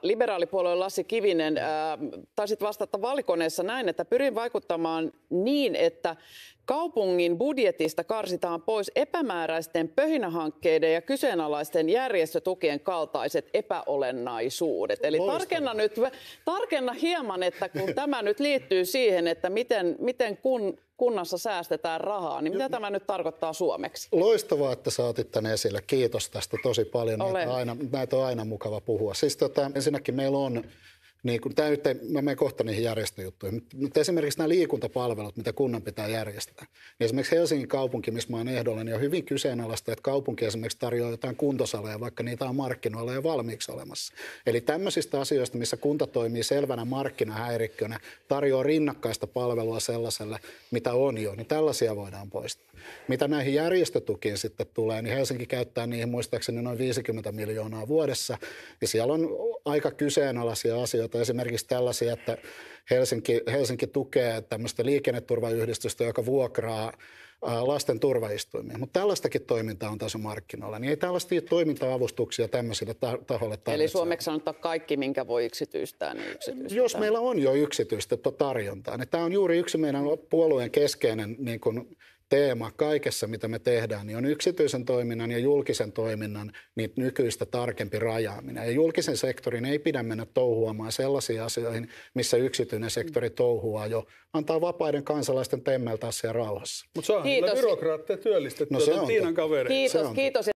liberaalipuolueen Lassi Kivinen, taisit vastata vaalikoneessa näin, että pyrin vaikuttamaan niin, että kaupungin budjetista karsitaan pois epämääräisten pöhinähankkeiden ja kyseenalaisten järjestötukien kaltaiset epäolennaisuudet. Eli tarkenna hieman, että kun tämä nyt liittyy siihen, että miten kunnassa säästetään rahaa, niin mitä tämä nyt tarkoittaa suomeksi? Loistavaa, että sä otit tämän esille. Kiitos tästä tosi paljon. Näitä on aina mukava puhua. Siis ensinnäkin meillä on, niin kun, mä menen kohta niihin järjestöjuttuihin, mutta esimerkiksi nämä liikuntapalvelut, mitä kunnan pitää järjestää. Niin esimerkiksi Helsingin kaupunki, missä mä oon ehdolla, niin on hyvin kyseenalaista, että kaupunki esimerkiksi tarjoaa jotain kuntosaleja, vaikka niitä on markkinoilla jo valmiiksi olemassa. Eli tämmöisistä asioista, missä kunta toimii selvänä markkinahäirikkönä, tarjoaa rinnakkaista palvelua sellaiselle, mitä on jo, niin tällaisia voidaan poistaa. Mitä näihin järjestötukiin sitten tulee, niin Helsinki käyttää niihin muistaakseni noin 50 miljoonaa vuodessa, ja siellä on aika kyseenalaisia asioita. Esimerkiksi tällaisia, että Helsinki tukee tämmöistä liikenneturvayhdistystä, joka vuokraa lasten turvaistuimia. Mutta tällaistakin toimintaa on tässä markkinoilla. Niin ei tällaisia toiminta-avustuksia tämmöisille tahoille tarvitse. Eli suomeksi sanotaan kaikki, minkä voi yksityistää, niin yksityistetään. Jos meillä on jo yksityistettä tarjontaa, niin tämä on juuri yksi meidän puolueen keskeinen niin kuin teema kaikessa, mitä me tehdään, niin on yksityisen toiminnan ja julkisen toiminnan niin nykyistä tarkempi rajaaminen. Ja julkisen sektorin ei pidä mennä touhuamaan sellaisiin asioihin, missä yksityinen sektori touhuaa jo. Antaa vapaiden kansalaisten temmeltää siellä rauhassa. Mutta saa byrokraatteja työllistettyä Tiinan kavereita. Kiitos.